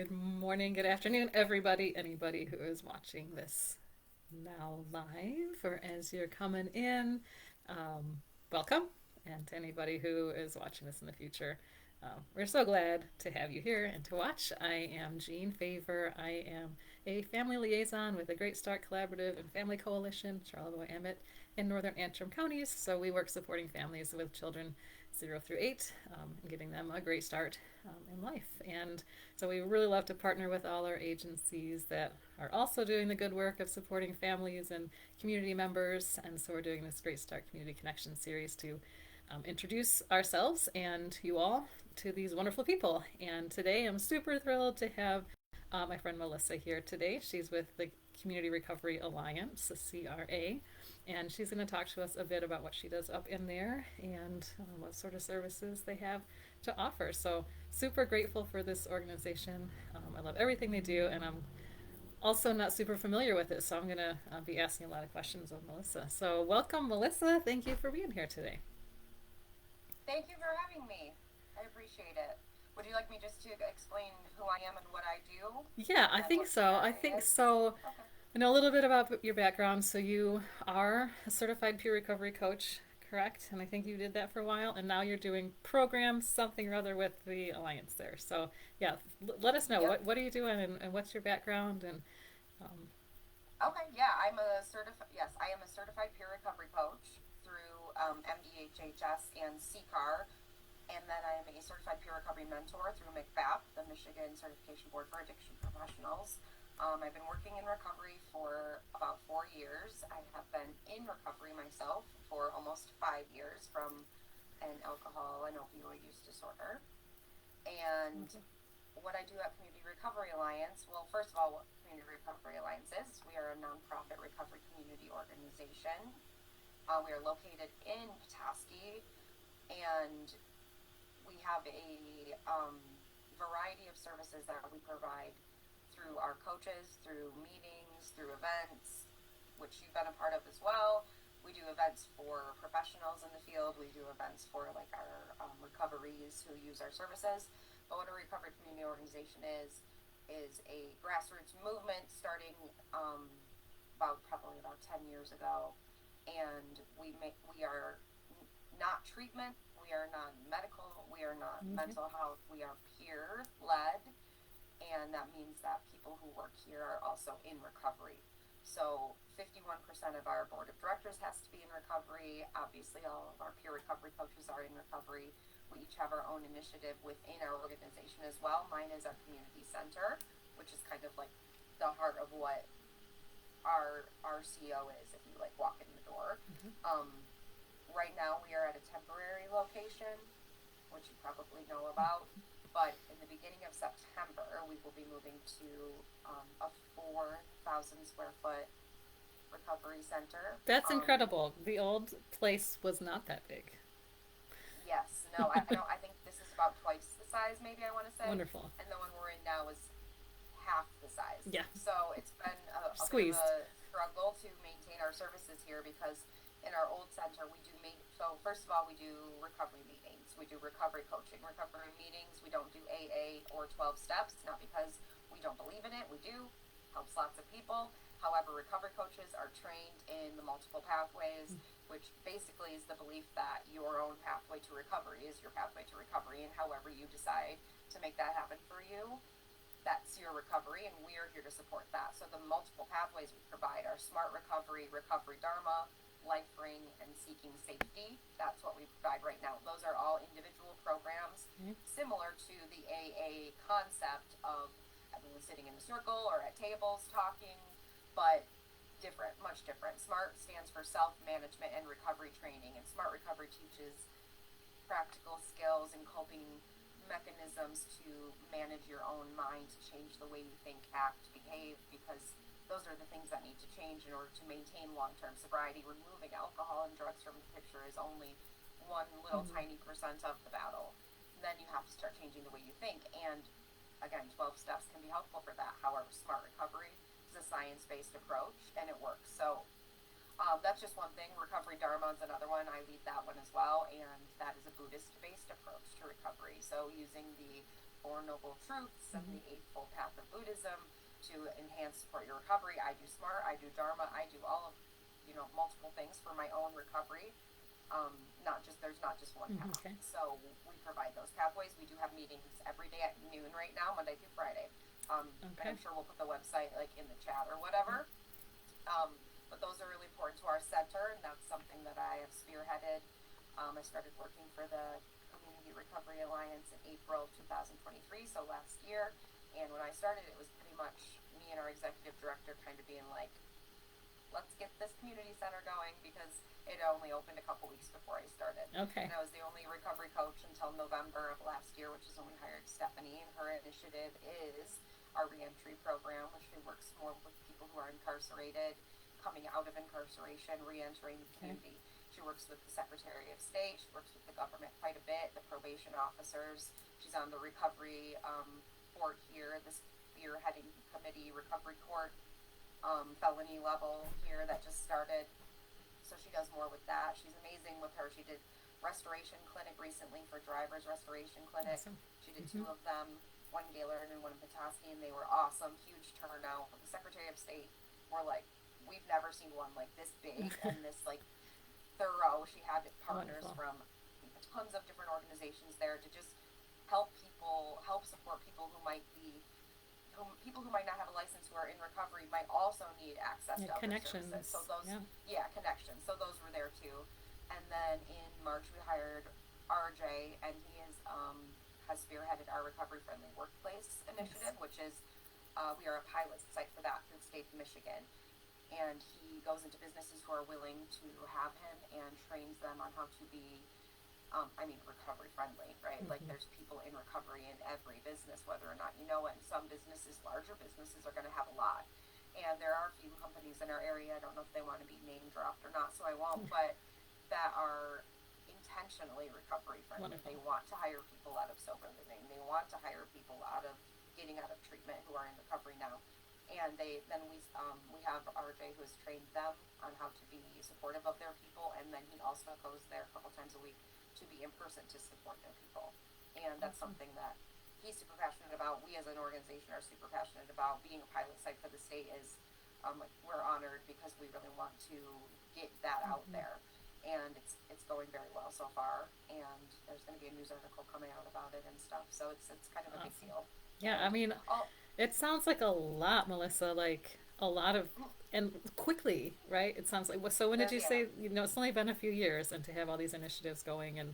Good morning, good afternoon, everybody, anybody who is watching this now live or as you're coming in. Welcome. And to anybody who is watching this in the future, we're so glad to have you here and to watch. I am Jean Favor. I am a family liaison with the Great Start Collaborative and Family Coalition, Charlevoix, Emmett, in Northern Antrim counties. So we work supporting families with children 0 through 8 and giving them a great start in life. And so we really love to partner with all our agencies that are also doing the good work of supporting families and community members. And so we're doing this Great Start Community Connection series to introduce ourselves and you all to these wonderful people. And today I'm super thrilled to have my friend Melissa here today. She's with the Community Recovery Alliance, the CRA, and she's going to talk to us a bit about what she does up in there and what sort of services they have to offer. So super grateful for this organization. I love everything they do, and I'm also not super familiar with it, so I'm going to be asking a lot of questions of Melissa. So welcome, Melissa. Thank you for being here today. Thank you for having me. I appreciate it. Would you like me just to explain who I am and what I do Yeah, I and think what so. I CRA think is? so. Okay. I know a little bit about your background. So you are a certified peer recovery coach, correct? And I think you did that for a while, and now you're doing programs, something or other with the alliance there. So yeah, let us know Yep. what are you doing and what's your background and um, Okay. Yeah, I'm a certified. Yes, I am a certified peer recovery coach through MDHHS and CCAR, and then I am a certified peer recovery mentor through MCBAP, the Michigan Certification Board for Addiction Professionals. I've been working in recovery for about 4 years. I have been in recovery myself for almost 5 years from an alcohol and opioid use disorder. And what I do at Community Recovery Alliance, well, first of all, what Community Recovery Alliance is, we are a nonprofit recovery community organization. We are located in Petoskey, and we have a variety of services that we provide through our coaches, through meetings, through events, which you've been a part of as well. We do events for professionals in the field. We do events for like our recoveries who use our services. But what a recovery community organization is a grassroots movement starting about 10 years ago, and we are not treatment. We are not medical. We are not okay. mental health. We are peer led, and that means that people who work here are also in recovery. So 51% of our board of directors has to be in recovery. Obviously, all of our peer recovery coaches are in recovery. We each have our own initiative within our organization as well. Mine is our community center, which is kind of like the heart of what our RCO is if you like walk in the door. Um, right now, we are at a temporary location, which you probably know about. But in the beginning of September, we will be moving to a 4,000 square foot recovery center. That's incredible. The old place was not that big. Yes, no, I don't. I think this is about twice the size, maybe I want to say, Wonderful. and the one we're in now is half the size. Yeah, So it's been a bit of squeezed. a struggle to maintain our services here because in our old center we do make. So first of all, we do recovery meetings. We do recovery coaching, recovery meetings. We don't do AA or 12 steps, not because we don't believe in it. We do. Helps lots of people. However, recovery coaches are trained in the multiple pathways, which basically is the belief that your own pathway to recovery is your pathway to recovery, and however you decide to make that happen for you, that's your recovery, and we are here to support that. So the multiple pathways we provide are Smart Recovery, Recovery Dharma, Life Ring, and Seeking Safety. That's what we provide right now. Those are all individual programs Okay. similar to the AA concept of everyone sitting in a circle or at tables talking, but different, much different. SMART stands for self-management and recovery training, and SMART Recovery teaches practical skills and coping mechanisms to manage your own mind, to change the way you think, act, behave, because those are the things that need to change in order to maintain long-term sobriety. Removing alcohol and drugs from the picture is only one little tiny percent of the battle. Then you have to start changing the way you think, and again, 12 steps can be helpful for that. However, Smart Recovery is a science-based approach, and it works. So that's just one thing. Recovery Dharma is another one. I lead that one as well, and that is a Buddhist-based approach to recovery. So using the Four Noble Truths and the Eightfold Path of Buddhism to enhance support your recovery. I do SMART, I do Dharma, I do all of, multiple things for my own recovery. There's not just one path. Okay. So we provide those pathways. We do have meetings every day at noon right now, Monday through Friday. Okay. I'm sure we'll put the website like in the chat or whatever. But those are really important to our center, and that's something that I have spearheaded. I started working for the Community Recovery Alliance in April 2023, so last year. And when I started, it was pretty much me and our executive director kind of being like, let's get this community center going, because it only opened a couple weeks before I started. Okay. And I was the only recovery coach until November of last year, which is when we hired Stephanie, and her initiative is our reentry program, which works more with people who are incarcerated, coming out of incarceration, reentering the community. She works with the Secretary of State, she works with the government quite a bit, the probation officers. She's on the recovery court here, the spearheading committee, recovery court, felony level here that just started. So she does more with that. She's amazing with her. She did restoration clinic recently for drivers restoration clinic. Awesome. She did two of them, one in Gaylord and one in Petoskey, and they were awesome. Huge turnout. The Secretary of State were like, we've never seen one like this big and this like thorough. She had partners Wonderful. from tons of different organizations there to just help support people who might be people who might not have a license, who are in recovery, might also need access to other Connections. services. So those, connections. So those were there too. And then in March we hired RJ, and he has spearheaded our Recovery Friendly Workplace initiative, which is we are a pilot site for that through the state of Michigan. And he goes into businesses who are willing to have him and trains them on how to be recovery friendly, right? Like there's people in recovery in every business, whether or not you know it. And some businesses, larger businesses, are going to have a lot. And there are a few companies in our area, I don't know if they want to be name dropped or not, so I won't, but that are intentionally recovery friendly. Wonderful. They want to hire people out of sober living. They want to hire people out of getting out of treatment who are in recovery now. And we have RJ who has trained them on how to be supportive of their people, and then he also goes there a couple times a week to be in person to support their people. And that's something that he's super passionate about. We as an organization are super passionate about. Being a pilot site for the state is we're honored, because we really want to get that out there. And it's going very well so far, and there's going to be a news article coming out about it and stuff, so it's kind of a big deal. Yeah, I mean, it sounds like a lot, Melissa, like a lot of, and quickly, right? It sounds like, so when did you say, it's only been a few years, and to have all these initiatives going, and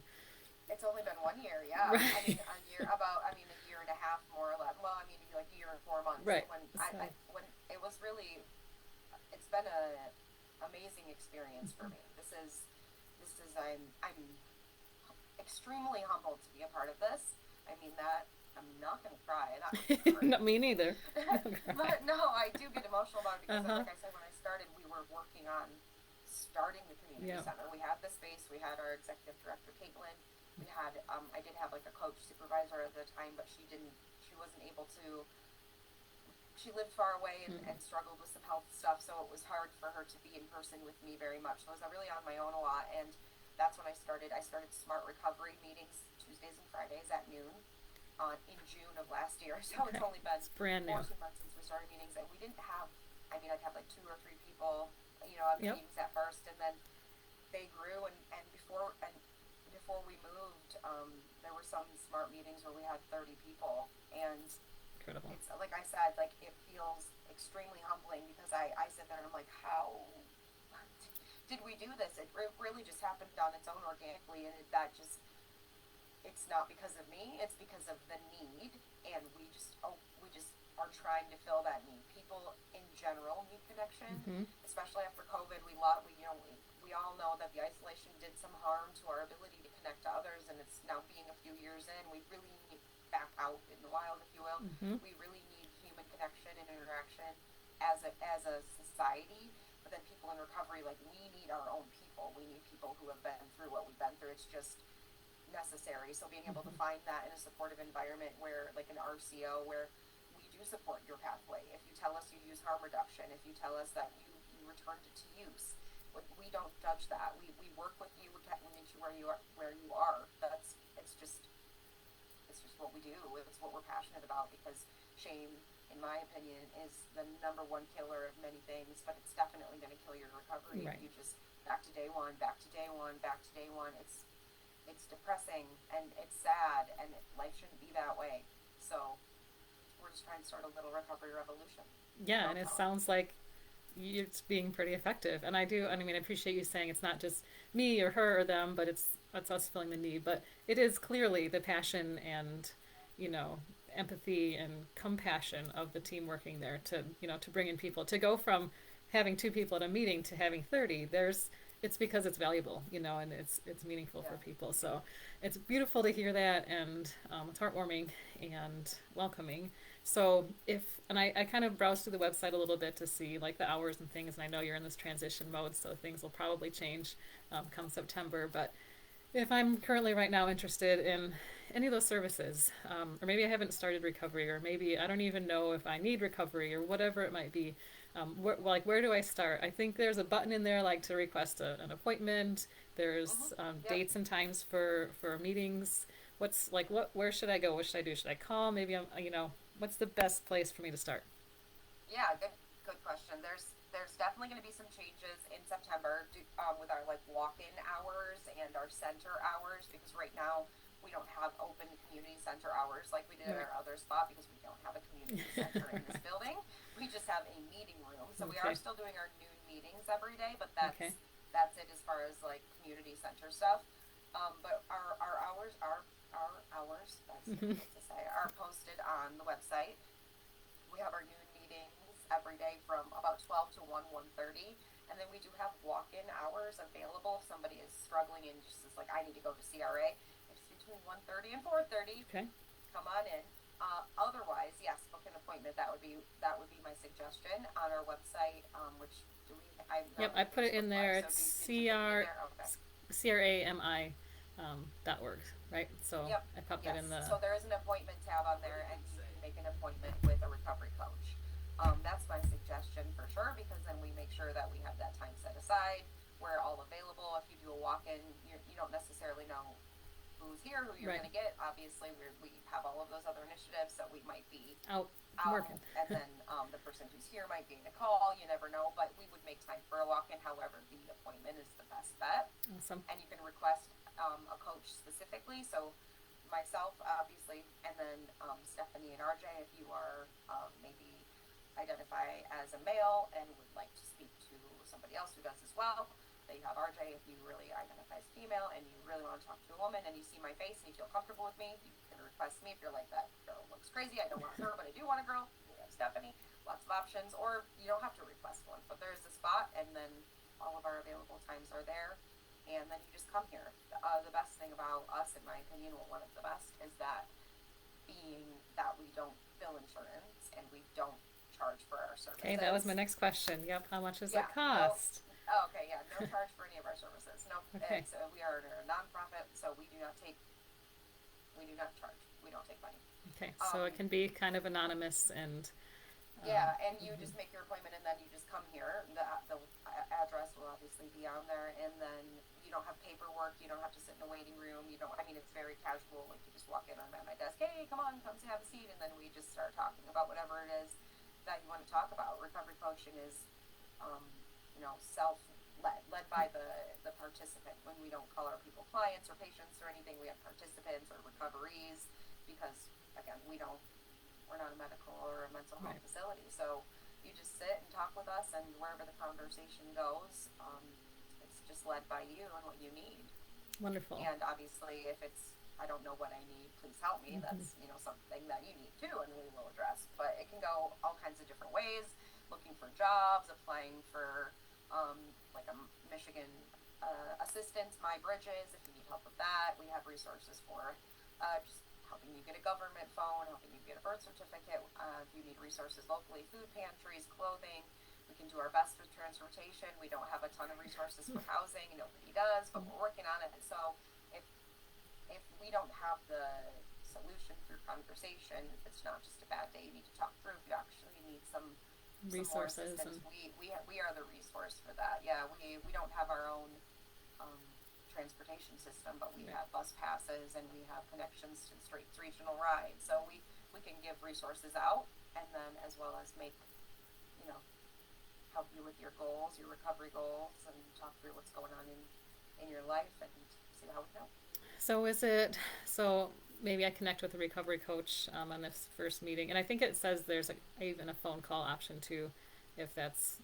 it's only been 1 year, yeah. Right. I mean, a year and a half, more or less. Well, I mean, like a year and 4 months. Right. When it was really, it's been a amazing experience for me. This is, I'm extremely humbled to be a part of this. I mean that. I'm not going to cry. Not me neither. But no, I do get emotional about it, because like I said, when I started, we were working on starting the community center. We had the space. We had our executive director, Caitlin. We had, I did have like a coach supervisor at the time, but she wasn't able to, she lived far away and struggled with some health stuff, so it was hard for her to be in person with me very much. So I was really on my own a lot, and that's when I started SMART recovery meetings Tuesdays and Fridays at noon. In June of last year, so it's only been brand new. 14 months since we started meetings, and we didn't have, I'd have like 2 or 3 people, at the meetings at first, and then they grew, and before we moved, there were some SMART meetings where we had 30 people, and Incredible. It's like I said, like it feels extremely humbling, because I sit there and I'm like, how did we do this? It really just happened on its own organically, and it's not because of me, it's because of the need, and we just are trying to fill that need. People in general need connection, especially after COVID. We all know that the isolation did some harm to our ability to connect to others, and it's now being a few years in, we really need back out in the wild, if you will. We really need human connection and interaction as a society, but then people in recovery, like, we need our own people. We need people who have been through what we've been through. It's just necessary. So being able to find that in a supportive environment, where like an RCO, where we do support your pathway. If you tell us you use harm reduction, if you tell us that you returned it to use, we don't judge that. We work with you. We meet you where you are. It's it's just what we do. It's what we're passionate about because shame, in my opinion, is the number one killer of many things, but it's definitely going to kill your recovery Right. if you just back to day one, back to day one, back to day one. It's depressing and it's sad, and life shouldn't be that way. So we're just trying to start a little recovery revolution. Yeah, and it Downtown. sounds like it's being pretty effective. And I do, I mean, I appreciate you saying it's not just me or her or them, but it's us feeling the need. But it is clearly the passion and, you know, empathy and compassion of the team working there to, you know, to bring in people to go from having two people at a meeting to having 30. It's because it's valuable, you know, and it's meaningful Yeah. for people. So it's beautiful to hear that, and it's heartwarming and welcoming. So and I kind of browsed through the website a little bit to see like the hours and things, and I know you're in this transition mode, so things will probably change come September. But if I'm currently right now interested in any of those services, or maybe I haven't started recovery, or maybe I don't even know if I need recovery, or whatever it might be, where do I start? I think there's a button in there like to request an appointment. There's Yep. dates and times for meetings. Where should I go? What should I do? Should I call? Maybe what's the best place for me to start? Yeah, good question. There's definitely going to be some changes in September with our like walk-in hours and our center hours because right now we don't have open community center hours like we did at Right. our other spot because we don't have a community center in this Right. building. We just have a meeting room. So we are Okay. still doing our noon meetings every day, but Okay. that's it as far as like community center stuff. But our hours our hours that's Hmm. difficult to say are posted on the website. We have our noon meetings every day from about 12 to 1:30, and then we do have walk-in hours available if somebody is struggling and just is like, I need to go to CRA. It's between 1:30 and 4:30. Okay. Come on in. Otherwise, yes, book an appointment. That would be my suggestion on our website. Which do we? I'm Yep, not I really put it in Facebook there. Live, so It's did you put me CR there? Okay. CRAMI .org, right? So Yep. I popped that Yes. in the. So there is an appointment tab on there, and you can make an appointment with a recovery coach. That's my suggestion for sure, because then we make sure that we have that time set aside. We're all available. If you do a walk-in, you don't necessarily know who's here, who you're Right. going to get. Obviously, we have all of those other initiatives, so we might be Out out, working. and then the person who's here might gain a call. You never know, but we would make time for a walk-in. However, the appointment is the best bet, Awesome. and you can request a coach specifically. So myself, obviously, and then Stephanie and RJ, if you are maybe identify as a male and would like to speak to somebody else who does as well. Then you have RJ if you really identify as female and you really want to talk to a woman and you see my face and you feel comfortable with me, you can request me if you're like, that girl looks crazy, I don't want her, but I do want a girl. We have Stephanie, lots of options, or you don't have to request one, but there's a spot and then all of our available times are there. And then you just come here. The best thing about us, in my opinion, well, one of the best, is that being that we don't bill insurance and we don't charge for our Okay, that was my services. next question. Yep. How much does Yeah, that no. cost? Oh, okay, yeah, no charge for any of our services. No, Okay. it's we are a nonprofit, so we do not charge. We don't take money. Okay. So Um, it can be kind of anonymous and. Yeah, and you Mhm. just make your appointment, and then you just come here. The address will obviously be on there, and then you don't have paperwork. You don't have to sit in a waiting room. You don't. I mean, it's very casual. Like you just walk in. I'm at my desk. Hey, come on, come have a seat, and then we just start talking about whatever it is that you want to talk about. Recovery coaching is, um, self led by the participant. When we don't call our people clients or patients or anything, we have participants or recoveries because again, we're not a medical or a mental health Right. facility. So you just sit and talk with us, and wherever the conversation goes, it's just led by you and what you need. Wonderful. And obviously, if it's I don't know what I need, please help me. Hmm. That's something that you need too, and we will address. But it can go all kinds of different ways. Looking for jobs, applying for like a Michigan assistance, My Bridges. If you need help with that, we have resources for just helping you get a government phone, helping you get a birth certificate. If you need resources locally, food pantries, clothing. We can do our best with transportation. We don't have a ton of resources for housing. Nobody does, but we're working on it. So if if we don't have the solution through conversation, if it's not just a bad day you need to talk through, if you actually need some more Resources assistance, and. we are the resource for that. Yeah, we don't have our own transportation system, but we Right. have bus passes and we have connections to the Straits Regional Ride. So we can give resources out, and then as well as make, you know, help you with your goals, your recovery goals, and talk through what's going on in your life and see how we can help. So is it so? Maybe I connect with a recovery coach on this first meeting, and I think it says there's even a phone call option too, if that's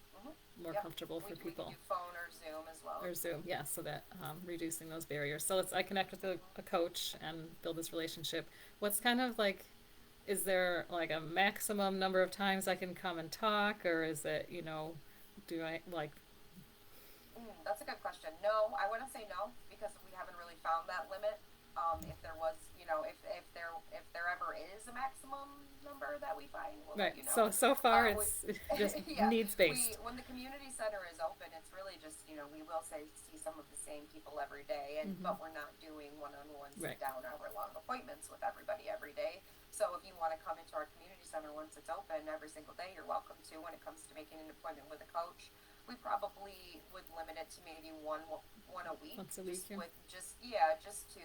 more Yep. comfortable for We can people. do phone or Zoom as well. Or Zoom, yeah, so that reducing those barriers. So I connect with a coach and build this relationship. What's kind of like, is there like a maximum number of times I can come and talk, or is it, do I like, That's a good question. No, I wouldn't say no because we haven't really found that limit. If there was, if there ever is a maximum number that we find, we'll right? let you know. So far We, it's just yeah, needs based. when the community center is open, it's really just we will see some of the same people every day, and Mm-hmm. but we're not doing one-on-one Right. sit-down hour-long appointments with everybody every day. So if you want to come into our community center once it's open every single day, you're welcome to. When it comes to making an appointment with a coach, we probably would limit it to maybe one a week. Once a week, Just yeah. with just to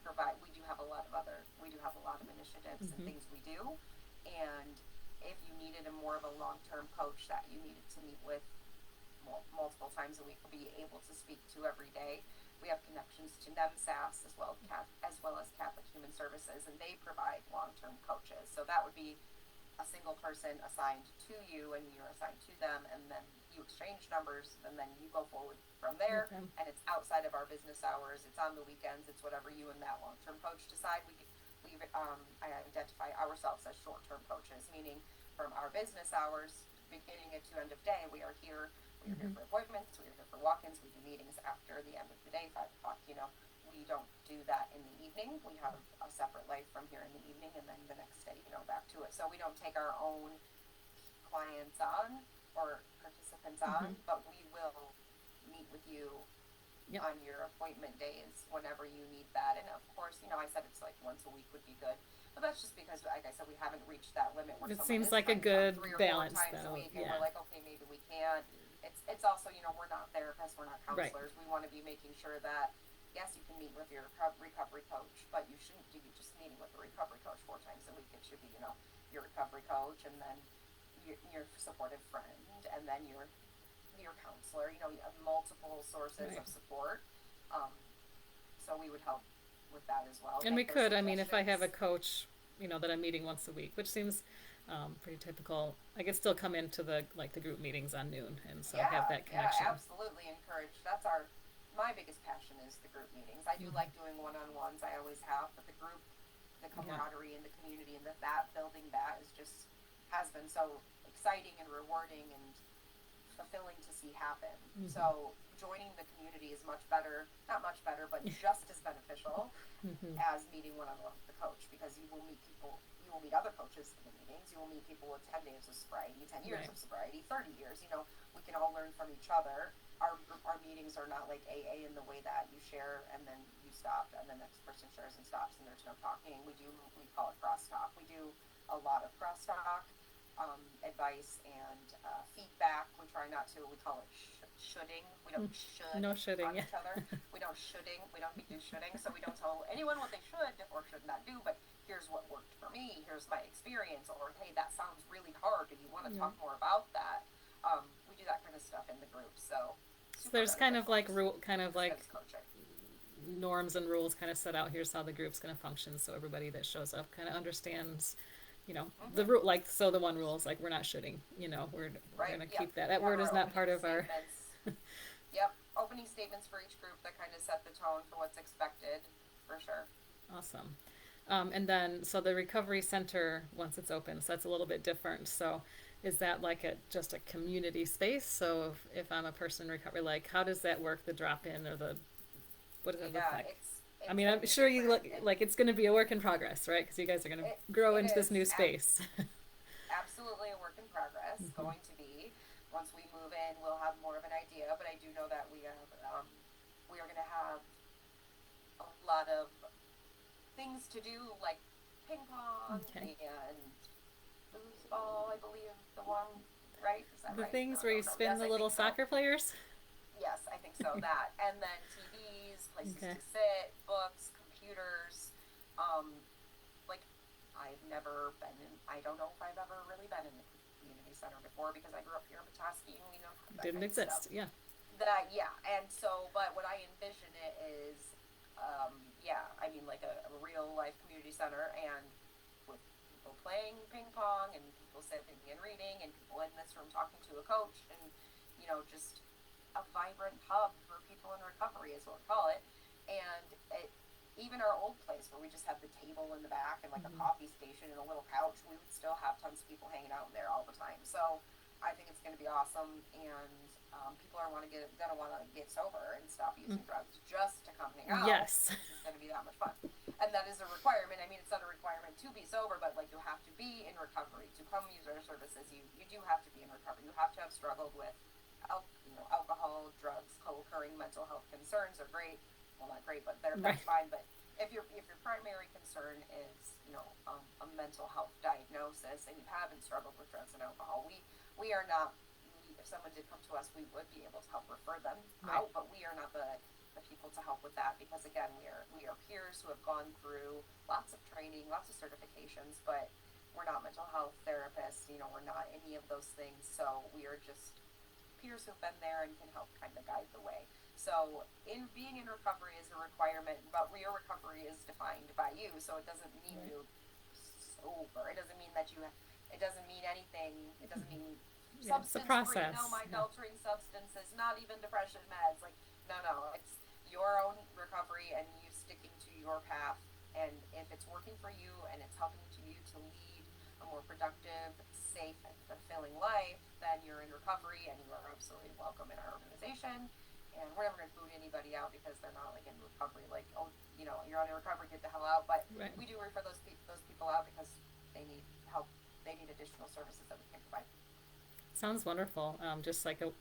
provide. We do have a lot of initiatives and Mm-hmm. things we do, and if you needed a more of a long-term coach that you needed to meet with multiple times a week, be able to speak to every day. We have connections to NEMSAS as well as Catholic Human Services, and they provide long-term coaches. So that would be a single person assigned to you, and you're assigned to them, and then you exchange numbers, and then you go forward from there. Okay. And it's outside of our business hours. It's on the weekends. It's whatever you and that long-term coach decide. I identify ourselves as short-term coaches, meaning from our business hours, beginning to end of day, we are here. We are here for appointments. We are here for walk-ins. We do meetings after the end of the day, 5 o'clock. We don't do that in the evening. We have a separate life from here in the evening, and then the next day, back to it. So we don't take our own clients on or participants on, but we will meet with you Yep. on your appointment days whenever you need that. And of course, I said it's like once a week would be good, but that's just because, like I said, we haven't reached that limit where It someone seems is like a trying to come good 3 or 4 balance, times though. a week, and Yeah. we're like, okay, maybe we can't. It's also, we're not therapists, we're not Right. counselors. We want to be making sure that yes, you can meet with your recovery coach, but you shouldn't be just meeting with a recovery coach 4 times a week. It should be, your recovery coach, and then your supportive friend, and then your counselor. You have multiple sources Right. of support. So we would help with that as well. And we Make those could, I mean, if I have a suggestions. coach, that I'm meeting once a week, which seems pretty typical, I could still come into the group meetings on noon, and so have that connection. Yeah, absolutely encourage. That's my biggest passion is the group meetings. I do like doing one-on-ones. I always have, but the group, the camaraderie in the community, and that building that has been so exciting and rewarding and fulfilling to see happen. So joining the community is not much better, but just as beneficial as meeting one-on-one with the coach, because you will meet people, you will meet other coaches in the meetings, you will meet people with 10 days of sobriety, 10 years Right. of sobriety, 30 years, we can all learn from each other. Our meetings are not like AA in the way that you share and then you stop and the next person shares and stops and there's no talking. We call it crosstalk. We do a lot of crosstalk, advice and feedback. We try not to. We call it shoulding. We don't should No shoulding, on yeah. each other. We don't shoulding. We don't do shoulding. So we don't tell anyone what they should or should not do. But here's what worked for me. Here's my experience. Or hey, that sounds really hard. Do you want to talk more about that? We do that kind of stuff in the group. So There's kind of like as coaching. norms and rules kind of set out. Here's how the group's going to function, so everybody that shows up kind of understands, the rule. Like, so the one rule is like we're not shooting. We're Right, going to yep. keep that. We That have word is our not part opening of our. statements. Yep, opening statements for each group that kind of set the tone for what's expected, for sure. Awesome. And then, so the recovery center, once it's open, so that's a little bit different. So is that like just a community space? So if I'm a person in recovery, like how does that work, the drop-in or what does that look like? I mean, I'm sure you look like it's going to be a work in progress, right? Because you guys are going to grow into this new space. Absolutely a work in progress, going to be. Once we move in, we'll have more of an idea, but I do know that we are going to have a lot of things to do, like ping pong Okay. and foosball, I believe the one, right? Is that The right? things No, where no, you no. spin Yes, the I little think so. soccer players. Yes, I think so. That, and then TVs, places Okay. to sit, books, computers. Um, like, I've never been in. I don't know if I've ever really been in the community center before because I grew up here in Petoskey and we don't have that Didn't kind of stuff. exist. Yeah. That, yeah, and so, but what I envision it is, yeah, I mean, like a real life community center, and with people playing ping pong and people sitting and reading and people in this room talking to a coach, and just a vibrant hub for people in recovery is what we call it. And even our old place where we just had the table in the back and like a Mm-hmm. coffee station and a little couch, we would still have tons of people hanging out in there all the time. So I think it's going to be awesome, and people are gonna want to get sober and stop using drugs just to come hang out Yes. because it's going to be that much fun. And that is a requirement. I mean, it's not a requirement to be sober, but like you have to be in recovery to come use our services. You do have to be in recovery. You have to have struggled with alcohol, drugs, co-occurring mental health concerns are great. Well, not great, but Right. that's fine. But if your primary concern is a mental health diagnosis and you haven't struggled with drugs and alcohol, we are not. If someone did come to us, we would be able to help refer them Right. out, but we are not the people to help with that because again, we are peers who have gone through lots of training, lots of certifications, but we're not mental health therapists. We're not any of those things. So we are just peers who've been there and can help kind of guide the way. So, in being in recovery is a requirement, but real recovery is defined by you. So it doesn't mean Right. you sober. It doesn't mean that you. It doesn't mean anything. It doesn't mean Yeah. It's a substance free. process. No mind Yeah. altering substances. Not even depression meds. Like no. It's your own recovery and you sticking to your path. And if it's working for you and it's helping you to lead a more productive, safe, and fulfilling life, then you're in recovery and you are absolutely welcome in our organization. And we're never going to boot anybody out because they're not like in recovery. Like, oh, you're on in recovery, get the hell out. But Right. we do refer those people out because they need help. They need additional services that we can provide. Sounds wonderful. Just like a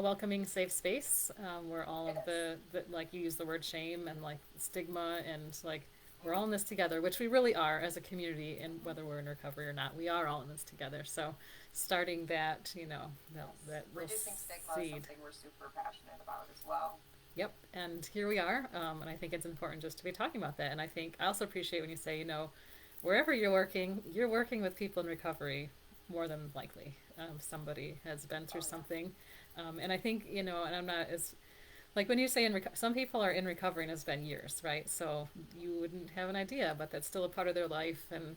welcoming, safe space where all It of is. the like you use the word shame and like stigma and like we're all in this together, which we really are as a community, and whether we're in recovery or not, we are all in this together. So, starting that, that little Reducing stigma is seed. something we're super passionate about as well. Yep, and here we are, and I think it's important just to be talking about that. And I think I also appreciate when you say, wherever you're working with people in recovery, more than likely. Somebody has been through Oh yeah. something, and I think and I'm not as like when you say some people are in recovery and it's been years, right? So you wouldn't have an idea, but that's still a part of their life, and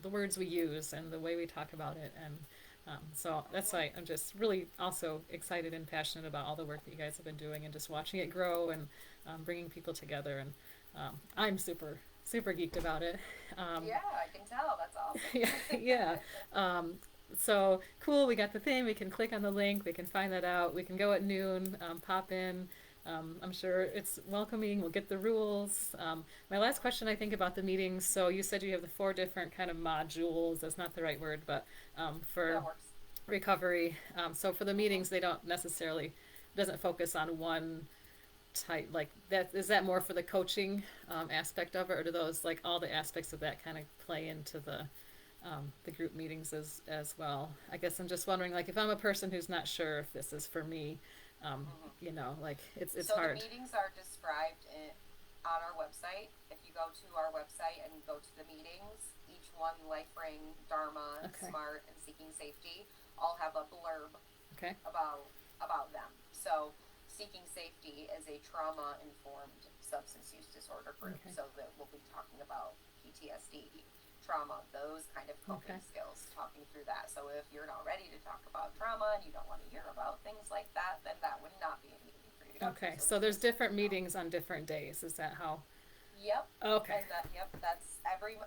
the words we use and the way we talk about it, and so that's why I'm just really also excited and passionate about all the work that you guys have been doing and just watching it grow and bringing people together, and I'm super geeked about it. Um, Yeah, I can tell. That's yeah, awesome. yeah. Um, so cool. We got the thing. We can click on the link. We can find that out. We can go at noon. Pop in. I'm sure it's welcoming. We'll get the rules. My last question, I think, about the meetings. So you said you have the 4 different kind of modules. That's not the right word, but for That works. recovery. So for the meetings, they don't necessarily doesn't focus on one type like that. Is that more for the coaching aspect of it, or do those like all the aspects of that kind of play into the group meetings as well? I guess I'm just wondering, like, if I'm a person who's not sure if this is for me, Mm-hmm. like it's So the hard. meetings are described on our website. If you go to our website and go to the meetings, each one, LifeRing, Dharma, Okay. Smart, and Seeking Safety, all have a blurb Okay. about them. So Seeking Safety is a trauma-informed substance use disorder group. Okay. So that we'll be talking about PTSD, trauma, those kind of coping Okay. skills, talking through that. So if you're not ready to talk about trauma and you don't want to hear about things like that, then that would not be a meeting for you to go to. Okay. So So this there's is, different meetings on different days. Is that how? Yep. Okay. And that's every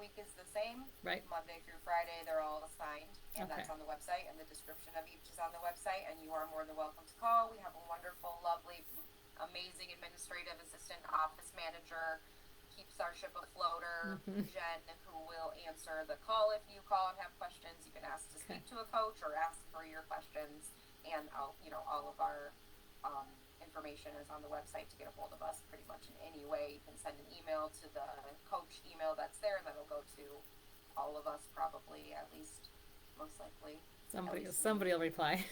week is the same. Right. Monday through Friday, they're all assigned, and Okay. that's on the website, and the description of each is on the website, and you are more than welcome to call. We have a wonderful, lovely, amazing administrative assistant office manager, keeps our ship afloater, Mhm. Jen, who will answer the call if you call and have questions. You can ask to Okay. speak to a coach or ask for your questions, and all of our information is on the website to get a hold of us pretty much in any way. You can send an email to the coach email that's there, and that'll go to all of us probably, at least, most likely. Somebody will reply.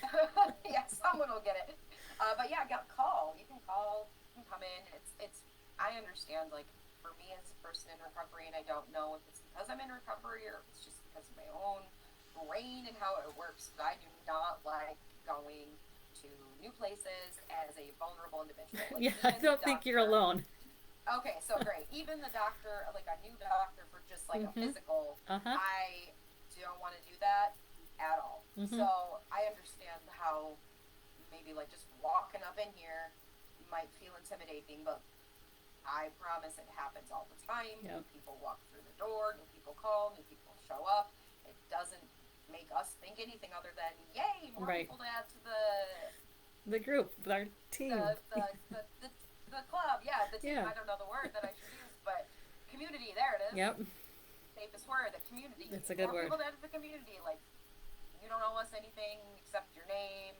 Yeah, someone will get it. But yeah, call. You can call. You can come in. It's. I understand. Like for me as a person in recovery, and I don't know if it's because I'm in recovery or if it's just because of my own brain and how it works. But I do not like going to new places as a vulnerable individual. Like Yeah, I even the don't think you're doctor. alone. Okay, so great. Even the doctor, like a new doctor for just like a Mm-hmm. physical, Uh-huh. I don't want to do that at all. Mm-hmm. So I understand how maybe like just walking up in here might feel intimidating, but I promise it happens all the time. Yep. New people walk through the door, new people call, new people show up. It doesn't make us think anything other than, yay, more Right. people to add to the The group, our team. the the, the, the, the club. Yeah, the team. Yeah. I don't know the word that I should use, but community. There it is. Yep. Safest word. The community. That's a good More word. people to add to the community. Like you don't owe us anything except your name.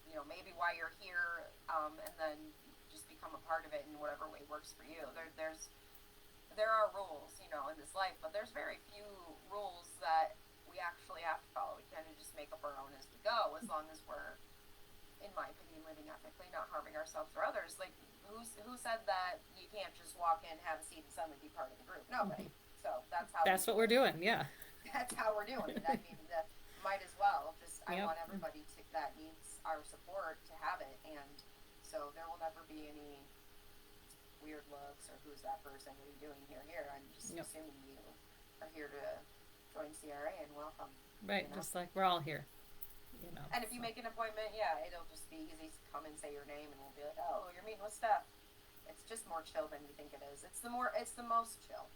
You know, maybe why you're here, and then just become a part of it in whatever way works for you. There are rules, you know, in this life, but there's very few rules that we actually have to follow. We kind of just make up our own as we go, as long as we're, in my opinion, living ethically, not harming ourselves or others. Like, who said that you can't just walk in, have a seat, and suddenly be part of the group? Nobody. So that's how That's what we're doing. Yeah. that's how we're doing it. I mean, that might as well. Just I Yep. want everybody that needs our support to have it, and so there will never be any weird looks or who's that person, what are you doing here. I'm just Yep. assuming you are here to join CRA and welcome. Right. You know? Just like we're all here. You know. And if you make an appointment, yeah, it'll just be easy to come and say your name, and we'll be like, oh, you're meeting with Steph. It's just more chill than you think it is. It's the most chill,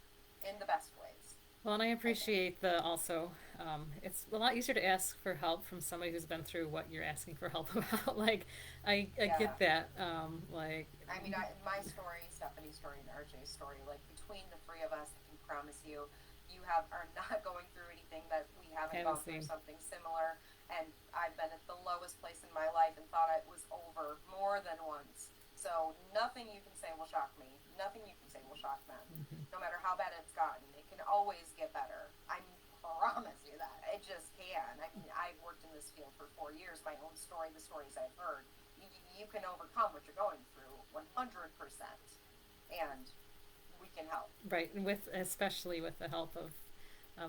in the best ways. Well, and I appreciate the also. It's a lot easier to ask for help from somebody who's been through what you're asking for help about. Like, I Yeah. get that. Like, I mean, my story, Stephanie's story, and RJ's story, like between the three of us, I can promise you, are not going through anything that we haven't gone through something similar. And I've been at the lowest place in my life and thought it was over more than once. So nothing you can say will shock me. Nothing you can say will shock them. mm-hmm. No matter how bad it's gotten, it can always get better. I promise you that. It just can. I mean, I've worked in this field for 4 years. My own story, the stories I've heard, you can overcome what you're going through 100%. And we can help. Right, with especially with the help of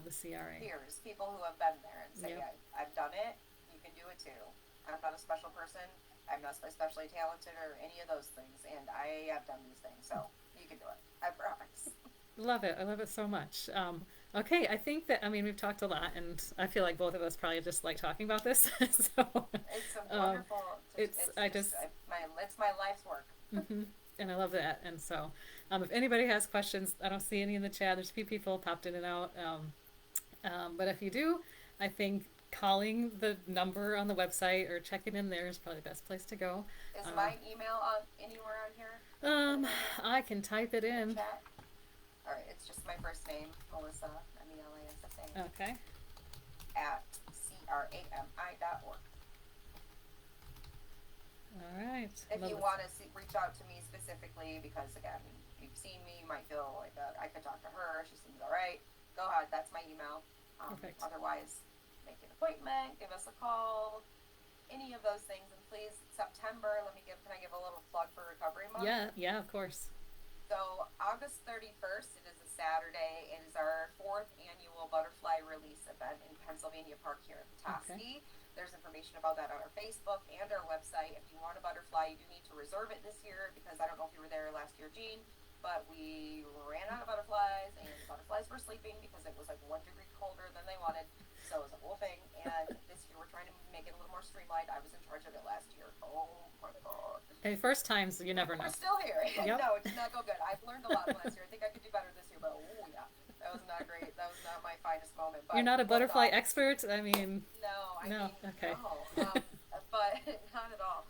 the CRA. Peers, people who have been there and say, Yep. yeah, I've done it, you can do it too. I'm not a special person, I'm not especially talented or any of those things, and I have done these things, so you can do it. I promise. Love it. I love it so much. Okay, I think that, I mean, we've talked a lot, and I feel like both of us probably just like talking about this. So, It's a wonderful. It's my life's work. hmm and I love that. And so, if anybody has questions, I don't see any in the chat. There's a few people popped in and out. But if you do, I think calling the number on the website or checking in there is probably the best place to go. Is my email anywhere on here? I can type it in. Chat? All right, it's just my first name, Melissa, Melissa, Okay. at crami.org. All right. If Love you it. want to reach out to me specifically, because again, you've seen me, you might feel like I could talk to her, she seems all right, go ahead, that's my email. Perfect. Otherwise, make an appointment, give us a call, any of those things. And please, September, can I give a little plug for Recovery Month? Yeah, of course. So August 31st, it is a Saturday. It is our 4th annual butterfly release event in Pennsylvania Park here in Petoskey. Okay. There's information about that on our Facebook and our website. If you want a butterfly, you do need to reserve it this year, because I don't know if you were there last year, Jean, but we ran out of butterflies, and the butterflies were sleeping because it was like 1 degree colder than they wanted. So it was a whole thing. And this year we're trying to make it a little more streamlined. I was in charge of it last year. Oh my God. Hey, first times, you never know. We're still here. Yep. No, it did not go good. I've learned a lot last year. I think I could do better this year, but oh yeah, that was not great. That was not my finest moment. But You're not a butterfly expert? I mean... No. Okay. No. But not at all.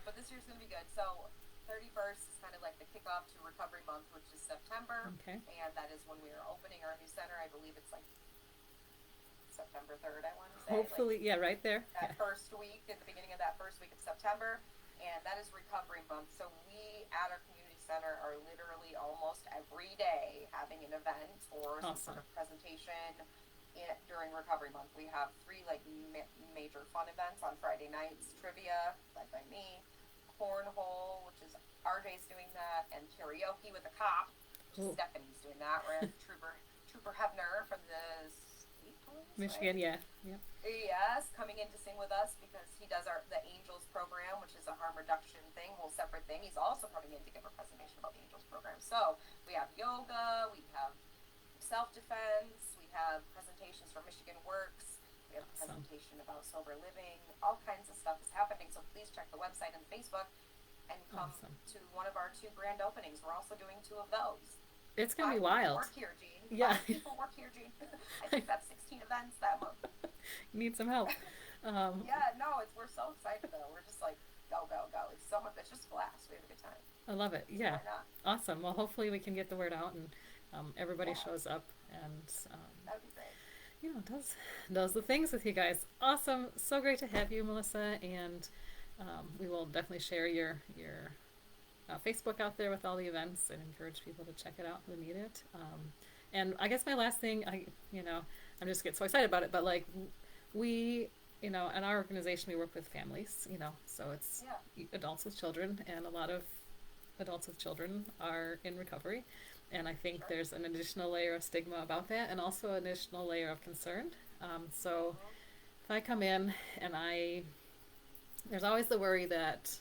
But this year's going to be good. So 31st is kind of like the kickoff to Recovery Month, which is September. Okay. And that is when we are opening our new center. I believe it's like September 3rd, I want to say. Hopefully, yeah, right there. That first week, at the beginning of that first week of September. And that is Recovery Month. So we at our community center are literally almost every day having an event or some sort of presentation during Recovery Month. We have 3 major fun events on Friday nights: trivia led by me, cornhole, which is RJ's doing that, and karaoke with a cop, which is Ooh, Stephanie's doing that. We're at Trooper Hebner from the state police, right? Michigan, yeah. Yep. Yes, coming in to sing with us because he does the Angels program, which is a harm reduction thing, whole separate thing. He's also coming in to give a presentation about the Angels program. So we have yoga, we have self defense, we have presentations from Michigan Works, we have a Awesome. presentation about sober living. All kinds of stuff is happening. So please check the website and Facebook and come Awesome. to one of our 2 grand openings. We're also doing 2 of those. It's gonna be 5 people wild. work here, Gene. Yeah. 5 people work here, Gene. I think that's 16 events that month. You need some help. Um, Yeah, no, we're so excited though. We're just like go go go. It's so much. It's just a blast. We have a good time. I love it. So Yeah. why not? Awesome. Well, hopefully we can get the word out and everybody Yeah, shows up and that'd be great. does the things with you guys. Awesome. So great to have you, Melissa. And we will definitely share your Facebook out there with all the events and encourage people to check it out who need it. And I guess my last thing, I'm just get so excited about it, but like we, in our organization, we work with families, so it's Yeah, adults with children, and a lot of adults with children are in recovery. And I think sure. there's an additional layer of stigma about that, and also an additional layer of concern. So Mhm. if I come in and there's always the worry that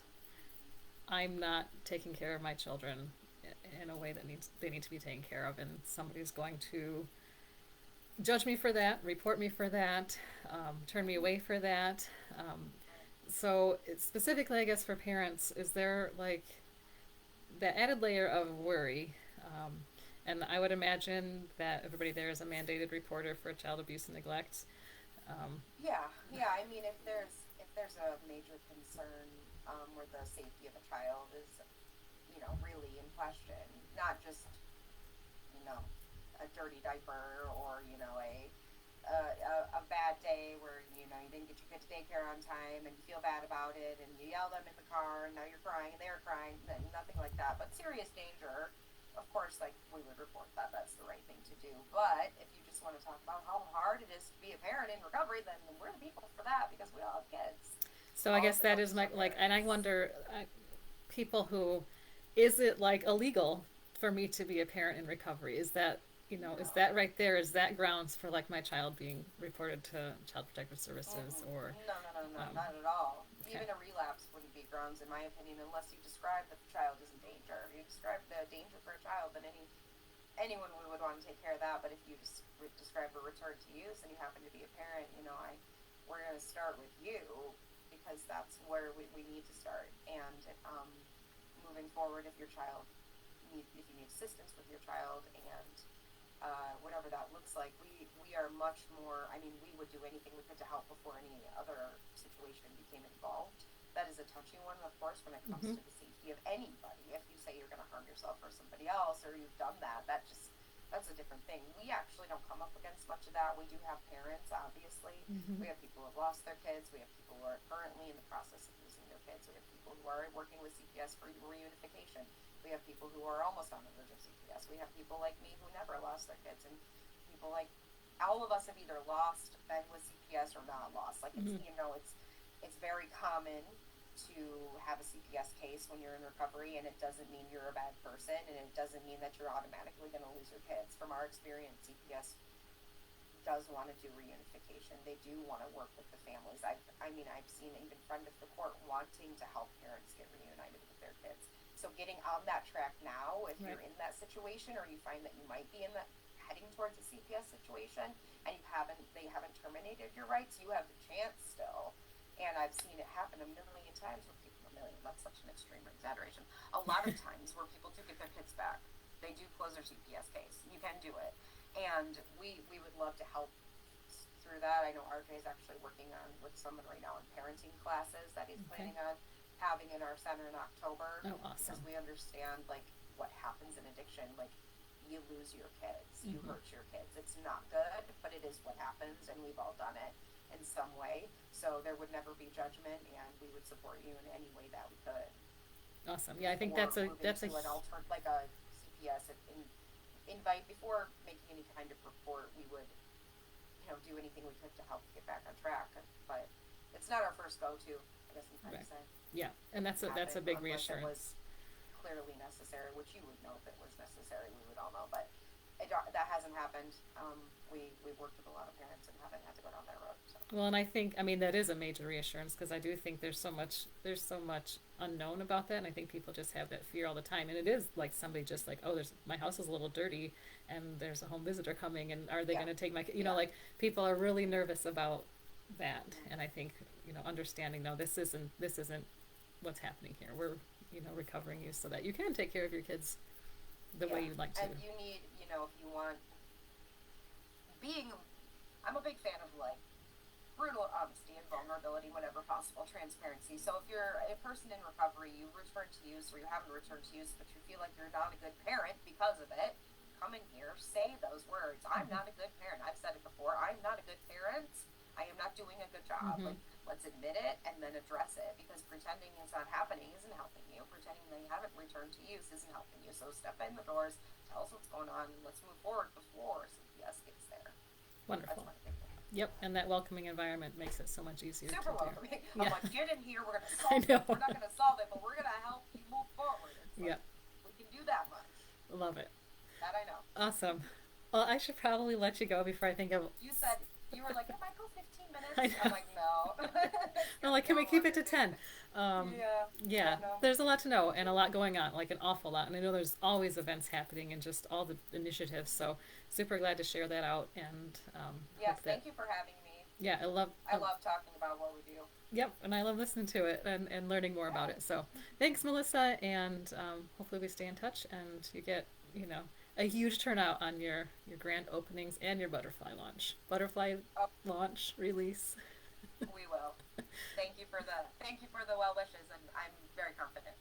I'm not taking care of my children in a way that they need to be taken care of, and somebody's going to judge me for that, report me for that, turn me away for that. Right. So specifically, I guess for parents, is there like that added layer of worry? And I would imagine that everybody there is a mandated reporter for child abuse and neglect. Um, Yeah, yeah. I mean, if there's a major concern where the safety of a child is, really in question, not just you know a dirty diaper or a bad day where you didn't get your kid to daycare on time and you feel bad about it and you yell them in the car and now you're crying and they're crying, nothing like that. But serious danger, of course, like we would report that. That's the right thing to do. But if you just want to talk about how hard it is to be a parent in recovery, then we're the people for that because we all have kids. so I All guess of the that is coaches my are like, and I parents. wonder, people who, is it like illegal for me to be a parent in recovery? Is that No. right there? Is that grounds for like my child being reported to Child Protective Services Mm-mm. or, No, no, no, no, um, not at all. okay, Even a relapse wouldn't be grounds, in my opinion, unless you describe that the child is in danger. If you describe the danger for a child, then anyone would want to take care of that. But if you just describe a return to use and you happen to be a parent, we're going to start with you because that's where we need to start. And moving forward, if you need assistance with your child and whatever that looks like, we are much more. I mean, we would do anything we could to help before any other situation became involved. That is a touchy one, of course, when it comes mm-hmm, to the safety of anybody. If you say you're going to harm yourself or somebody else, or you've done that, that's a different thing. We actually don't come up against much of that. We do have parents, obviously. mm-hmm, We have people who have lost their kids. We have people who are currently in the process of losing their kids. We have people who are working with CPS for reunification. We have people who are almost on the verge of CPS. We have people like me who never lost their kids, and people like all of us have either lost, been with CPS, or not lost. Like mm-hmm. it's very common to have a CPS case when you're in recovery, and it doesn't mean you're a bad person, and it doesn't mean that you're automatically going to lose your kids. From our experience, CPS does want to do reunification. They do want to work with the families. I've seen even friend of the court wanting to help parents get reunited with their kids. So getting on that track now, if Right. you're in that situation or you find that you might be in that heading towards a CPS situation and they haven't terminated your rights, you have the chance still. And I've seen it happen a million times where people, a million, that's such an extreme exaggeration. A lot of times where people do get their kids back, they do close their CPS case. You can do it. And we would love to help through that. I know RJ is actually working on with someone right now in parenting classes that he's Okay. planning on having in our center in October Oh, because awesome. we understand like what happens in addiction. Like you lose your kids, you Mm-hmm. hurt your kids. It's not good, but it is what happens, and we've all done it in some way. So there would never be judgment, and we would support you in any way that we could Awesome. Yeah, I think before moving that's a to an alternate, like a CPS. Invite before making any kind of report, we would do anything we could to help get back on track. But it's not our first go-to, I guess I'm trying Right. to say. Yeah, and It that's a happened big unless it reassurance. was clearly necessary, which you would know if it was necessary. We would all know, but that hasn't happened. We've worked with a lot of parents and haven't had to go down that road. So. Well, and I think, I mean, that is a major reassurance because I do think there's so much unknown about that, and I think people just have that fear all the time. And it is like somebody just like, oh, there's my house is a little dirty, and there's a home visitor coming, and are they Yeah. going to take my, Yeah. like people are really nervous about that, Mm-hmm. and I think understanding no, this isn't what's happening here. We're recovering you so that you can take care of your kids the way you'd like to. And you need, if you want being, I'm a big fan of like brutal honesty and vulnerability whenever possible, transparency. So if you're a person in recovery, you return to use or you haven't returned to use, but you feel like you're not a good parent because of it, come in here, say those words. I'm not a good parent. I've said it before. I'm not a good parent. I am not doing a good job. Mm-hmm. Like, let's admit it and then address it, because pretending it's not happening isn't helping you. Pretending that you haven't returned to use isn't helping you. So step in the doors, tell us what's going on, and let's move forward before CPS gets there. Wonderful. That's my thinking. Yep, and that welcoming environment makes it so much easier Super to welcoming. do. I'm Yeah. like, get in here, we're going to I solve it. know. We're not going to solve it, but we're going to help you move forward. It's like, Yep. we can do that much. Love it. That I know. Awesome. Well, I should probably let you go before I think of. You said, you were like, it might go 15 minutes. I know. I'm like, no. I'm like, can we keep it to 10? Yeah. Yeah, I know. there's a lot to know and a lot going on, like an awful lot. And I know there's always events happening and just all the initiatives. So super glad to share that out. And Yes, hope that, thank you for having me. yeah, I love talking about what we do. Yep, and I love listening to it and learning more about it. So thanks, Melissa, and hopefully we stay in touch and you get, a huge turnout on your grand openings and your butterfly launch. Butterfly launch release. We will. Thank you for the well wishes, and I'm very confident.